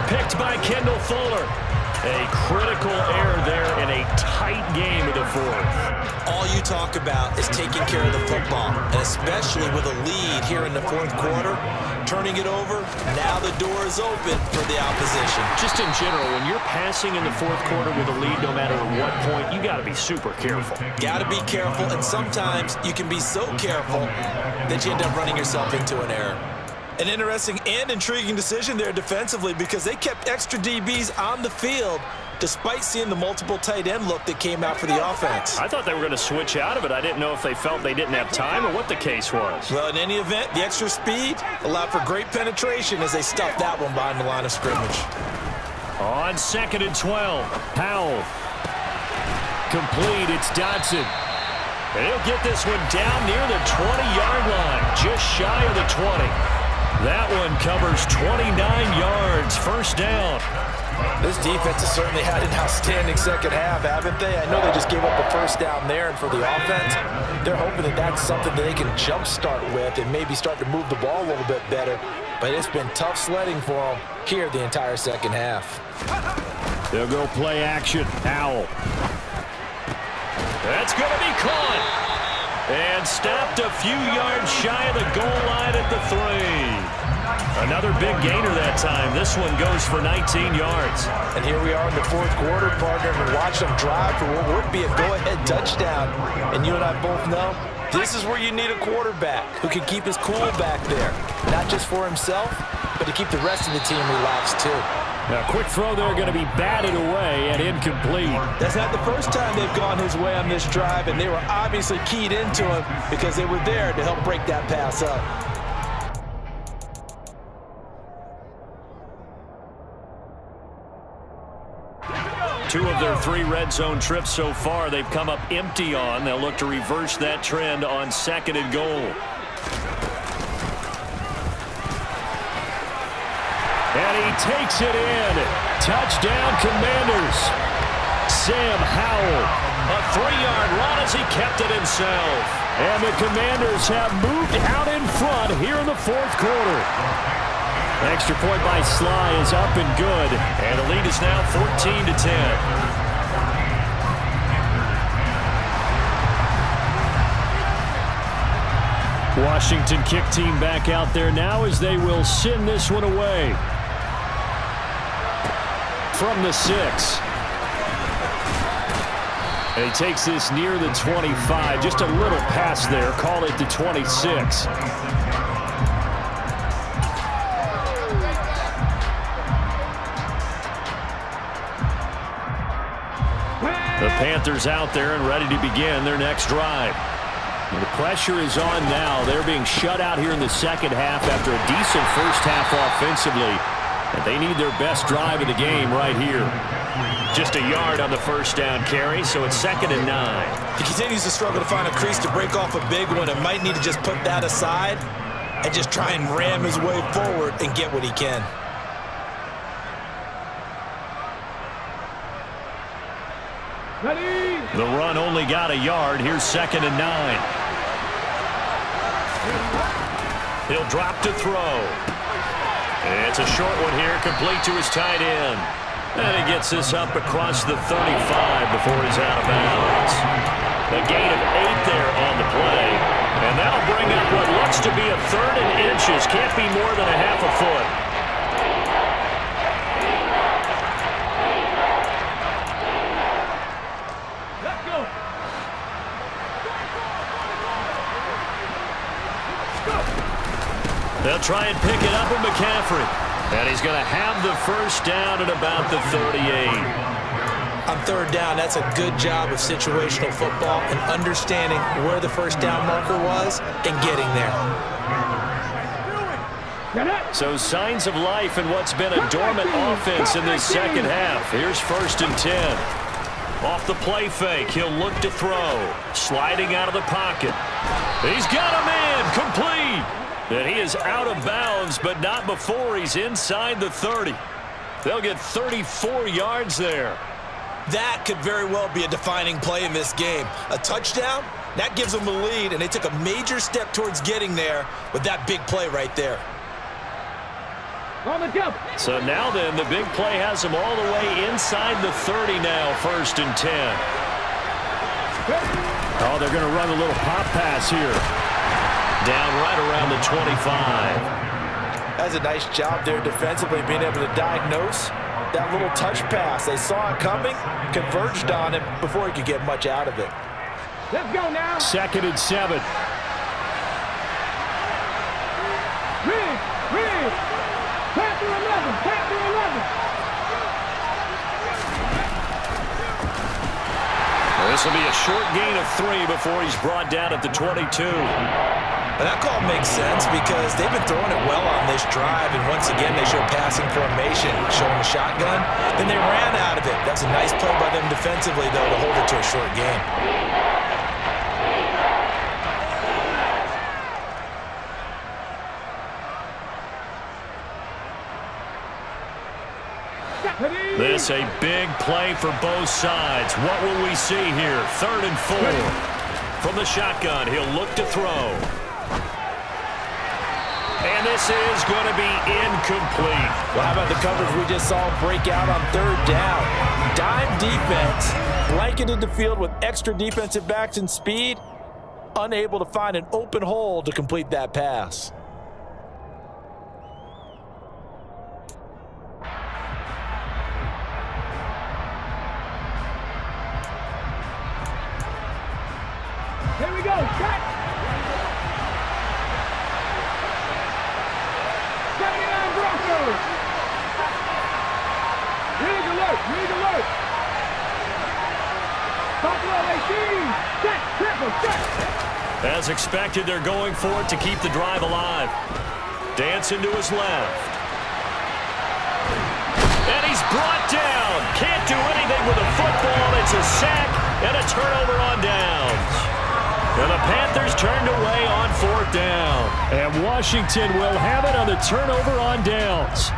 S1: Picked by Kendall Fuller. A critical error there in a tight game of the fourth.
S3: All you talk about is taking care of the football, and especially with a lead here in the fourth quarter, turning it over, now the door is open for the opposition.
S1: Just in general, when you're passing in the fourth quarter with a lead, no matter at what point, you got to be super careful.
S3: Got to be careful, and sometimes you can be so careful that you end up running yourself into an error. An interesting and intriguing decision there defensively because they kept extra DBs on the field despite seeing the multiple tight end look that came out for the offense.
S1: I thought they were going to switch out of it. I didn't know if they felt they didn't have time or what the case was.
S3: Well, in any event, the extra speed allowed for great penetration as they stuffed that one behind the line of scrimmage.
S1: On 2nd and 12, Powell. Complete, it's Dotson. And he'll get this one down near the 20-yard line, just shy of the 20. That one covers 29 yards, first down.
S5: This defense has certainly had an outstanding second half, haven't they? I know they just gave up a first down there, and for the offense, they're hoping that that's something that they can jumpstart with and maybe start to move the ball a little bit better. But it's been tough sledding for them here the entire second half.
S1: They'll go play action. Powell. That's going to be caught. And stopped a few yards shy of the goal line at the 3. Another big gainer that time. This one goes for 19 yards.
S5: And here we are in the fourth quarter, partner, and watch them drive for what would be a go-ahead touchdown. And you and I both know this is where you need a quarterback who can keep his cool back there. Not just for himself, but to keep the rest of the team relaxed too.
S1: Now, quick throw there going to be batted away and incomplete.
S5: That's not the first time they've gone his way on this drive, and they were obviously keyed into him because they were there to help break that pass up.
S1: Two of their 3 red zone trips so far, they've come up empty on. They'll look to reverse that trend on 2nd and goal. And he takes it in. Touchdown, Commanders. Sam Howell. A 3-yard run as he kept it himself. And the Commanders have moved out in front here in the fourth quarter. Extra point by Sly is up and good. And the lead is now 14-10. Washington kick team back out there now as they will send this one away. From the 6. And he takes this near the 25. Just a little pass there. Call it the 26. The Panthers out there and ready to begin their next drive. And the pressure is on now. They're being shut out here in the second half after a decent first half offensively. And they need their best drive of the game right here. Just a yard on the first down carry, so it's 2nd and 9.
S3: He continues to struggle to find a crease to break off a big one and might need to just put that aside and just try and ram his way forward and get what he can.
S2: Ready.
S1: The run only got a yard. Here's 2nd and 9. He'll drop to throw. It's a short one here, complete to his tight end. And he gets this up across the 35 before he's out of bounds. A gain of 8 there on the play. And that'll bring up what looks to be a 3rd and inches. Can't be more than a half a foot.
S2: Let's go.
S1: They'll try and pick it up with McCaffrey. And he's going to have the first down at about the 38.
S3: On 3rd down, that's a good job of situational football and understanding where the first down marker was and getting there.
S1: So signs of life in what's been a dormant offense in this second half. Here's 1st and 10. Off the play fake, he'll look to throw. Sliding out of the pocket. He's got a man, complete. And he is out of bounds, but not before he's inside the 30. They'll get 34 yards there.
S3: That could very well be a defining play in this game. A touchdown, that gives them the lead, and they took a major step towards getting there with that big play right there.
S2: On the jump.
S1: So now then, the big play has them all the way inside the 30 now, 1st and 10. Oh, they're going to run a little pop pass here. Down right around the 25.
S5: That's a nice job there defensively, being able to diagnose that little touch pass. They saw it coming, converged on him before he could get much out of it.
S2: Let's go now.
S1: 2nd and 7.
S2: Read. Panther 11. Panther 11.
S1: This will be a short gain of 3 before he's brought down at the 22.
S3: And that call makes sense because they've been throwing it well on this drive, and once again they show passing formation, showing the shotgun. Then they ran out of it. That's a nice play by them defensively, though, to hold it to a short game.
S1: This a big play for both sides. What will we see here? 3rd and 4. From the shotgun, he'll look to throw. And this is going to be incomplete.
S5: Well, how about the coverage we just saw break out on 3rd down? Dime defense, blanketed the field with extra defensive backs and speed, unable to find an open hole to complete that pass.
S2: Here we go. Shot. 79 Broncos. League alert. Buffalo 18. Set. Triple. Set.
S1: As expected, they're going for it to keep the drive alive. Dancing to his left. And he's brought down. Can't do anything with a football. It's a sack and a turnover on downs. And the Panthers turned away on 4th down. And Washington will have it on the turnover on downs.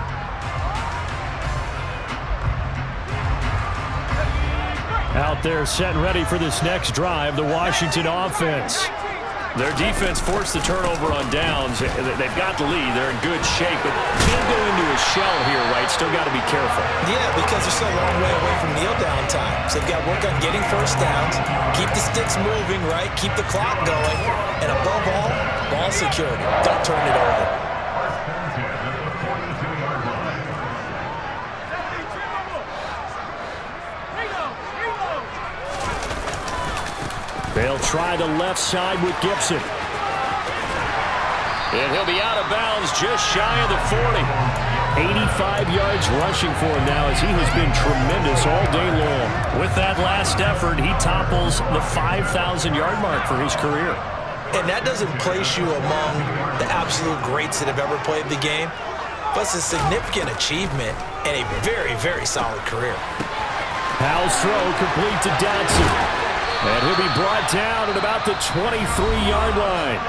S1: Out there set and ready for this next drive, the Washington offense. Their defense forced the turnover on downs. They've got the lead. They're in good shape, but can't go into a shell here, right? Still got to be careful.
S3: Yeah, because they're still a long way away from kneel down time. So they've got to work on getting first downs, keep the sticks moving, right? Keep the clock going. And above all, ball security. Don't turn it over.
S1: They'll try the left side with Gibson. And he'll be out of bounds just shy of the 40. 85 yards rushing for him now as he has been tremendous all day long. With that last effort, he topples the 5,000-yard mark for his career.
S3: And that doesn't place you among the absolute greats that have ever played the game, but it's a significant achievement and a very, very solid career.
S1: Howell's throw complete to Dotson. And he'll be brought down at about the 23-yard line.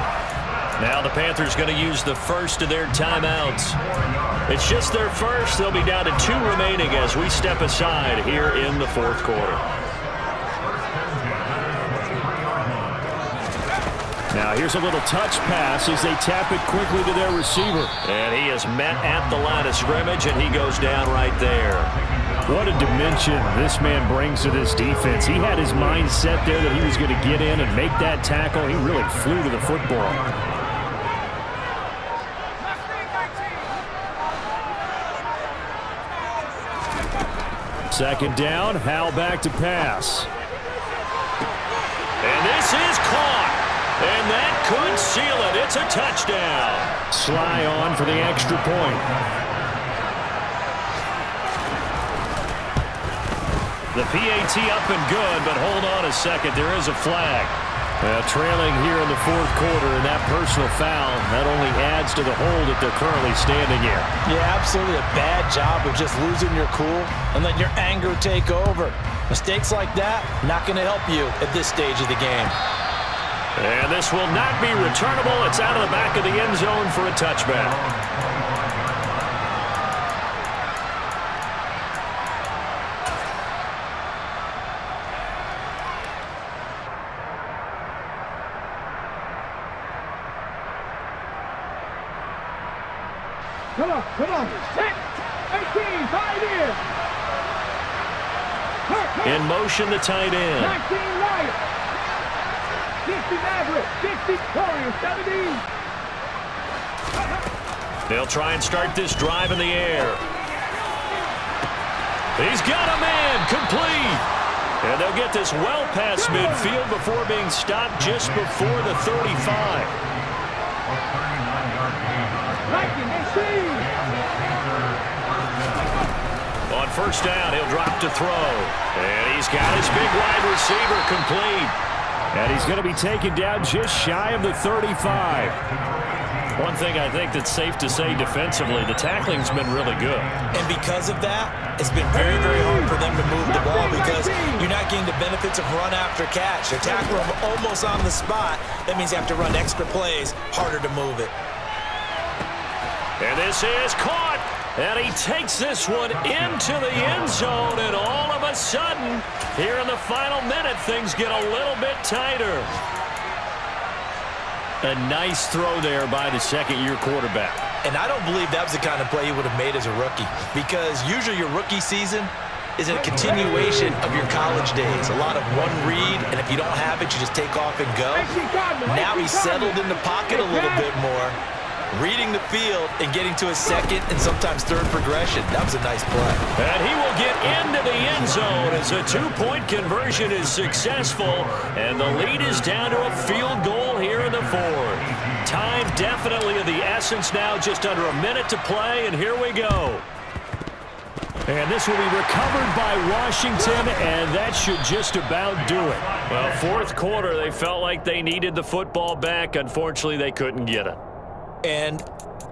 S1: Now the Panthers going to use the first of their timeouts. It's just their first. They'll be down to 2 remaining as we step aside here in the 4th quarter. Now here's a little touch pass as they tap it quickly to their receiver. And he is met at the line of scrimmage, and he goes down right there. What a dimension this man brings to this defense. He had his mind set there that he was going to get in and make that tackle. He really flew to the football. Second down, Howell back to pass. And this is caught. And that could seal it. It's a touchdown. Sly on for the extra point. The PAT up and good, but hold on a second. There is a flag. Trailing here in the 4th quarter, and that personal foul, that only adds to the hole that they're currently standing in.
S5: Yeah, absolutely a bad job of just losing your cool and letting your anger take over. Mistakes like that, not going to help you at this stage of the game.
S1: And this will not be returnable. It's out of the back of the end zone for a touchback.
S2: Come on. Set. 18, tight end.
S1: In motion, the tight end.
S2: 19, right. 60, Maverick. 60, Warriors, 17.
S1: They'll try and start this drive in the air. He's got a man, complete. And they'll get this well past midfield before being stopped just before the 35. On first down, he'll drop to throw. And he's got his big wide receiver complete. And he's going to be taken down just shy of the 35. One thing I think that's safe to say defensively, the tackling's been really good.
S3: And because of that, it's been very, very hard for them to move the ball because you're not getting the benefits of run after catch. They're tackling them almost on the spot. That means you have to run extra plays, harder to move it.
S1: And this is caught. And he takes this one into the end zone. And all of a sudden, here in the final minute, things get a little bit tighter. A nice throw there by the second-year quarterback.
S3: And I don't believe that was the kind of play he would have made as a rookie, because usually your rookie season is a continuation of your college days. A lot of one read, and if you don't have it, you just take off and go. Now he's settled in the pocket a little bit more, reading the field and getting to his second and sometimes third progression. That was a nice play.
S1: And he will get into the end zone as a two-point conversion is successful, and the lead is down to a field goal here in the fourth. Time definitely of the essence now, just under a minute to play, and here we go. And this will be recovered by Washington, and that should just about do it. Well, fourth quarter, they felt like they needed the football back. Unfortunately, they couldn't get it.
S3: And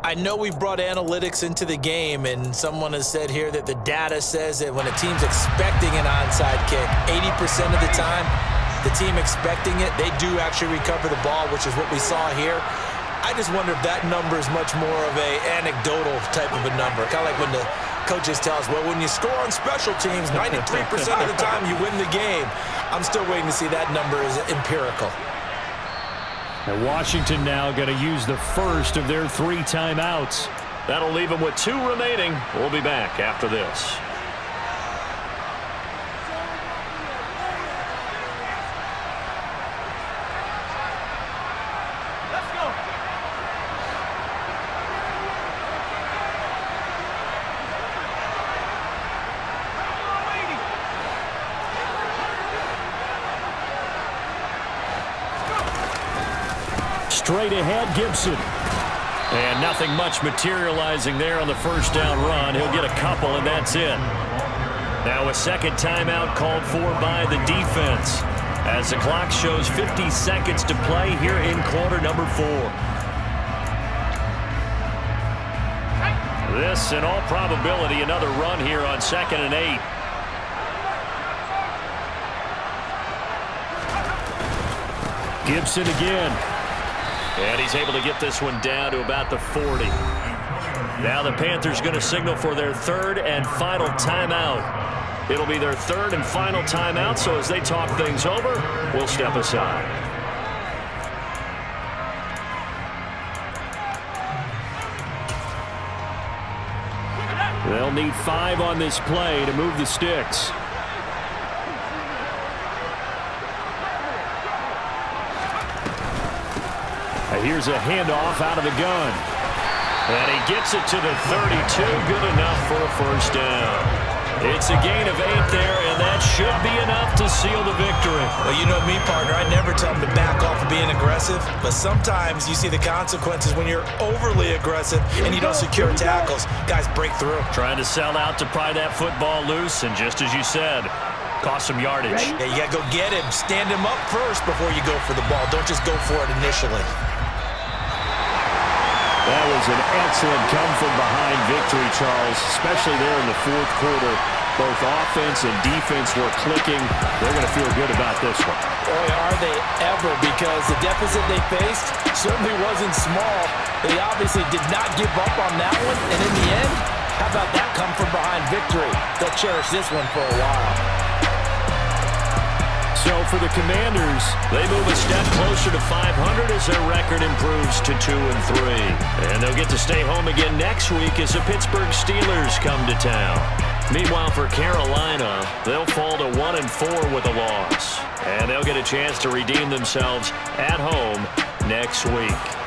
S3: I know we've brought analytics into the game, and someone has said here that the data says that when a team's expecting an onside kick, 80% of the time, the team expecting it, they do actually recover the ball, which is what we saw here. I just wonder if that number is much more of a anecdotal type of a number, kind of like when the coaches tell us, well, when you score on special teams, 93% of the time you win the game. I'm still waiting to see that number is empirical.
S1: And Washington now going to use the first of their 3 timeouts. That'll leave them with 2 remaining. We'll be back after this. Straight ahead, Gibson. And nothing much materializing there on the first down run. He'll get a couple, and that's it. Now a second timeout called for by the defense as the clock shows 50 seconds to play here in quarter number 4. This, in all probability, another run here on 2nd and 8. Gibson again. And he's able to get this one down to about the 40. Now the Panthers going to signal for their 3rd and final timeout. It'll be their 3rd and final timeout, so as they talk things over, we'll step aside. They'll need 5 on this play to move the sticks. Here's a handoff out of the gun. And he gets it to the 32. Good enough for a first down. It's a gain of 8 there, and that should be enough to seal the victory.
S3: Well, you know me, partner. I never tell them to back off of being aggressive, but sometimes you see the consequences when you're overly aggressive and you don't secure tackles. Guys break through.
S1: Trying to sell out to pry that football loose, and just as you said, cost some yardage.
S3: Yeah, you got to go get him. Stand him up first before you go for the ball. Don't just go for it initially.
S1: That was an excellent come-from-behind victory, Charles, especially there in the fourth quarter. Both offense and defense were clicking. They're going to feel good about this one.
S5: Boy, are they ever, because the deficit they faced certainly wasn't small. They obviously did not give up on that one, and in the end, how about that come-from-behind victory? They'll cherish this one for a while.
S1: So for the Commanders, they move a step closer to 500 as their record improves to 2-3. And they'll get to stay home again next week as the Pittsburgh Steelers come to town. Meanwhile, for Carolina, they'll fall to 1-4 with a loss. And they'll get a chance to redeem themselves at home next week.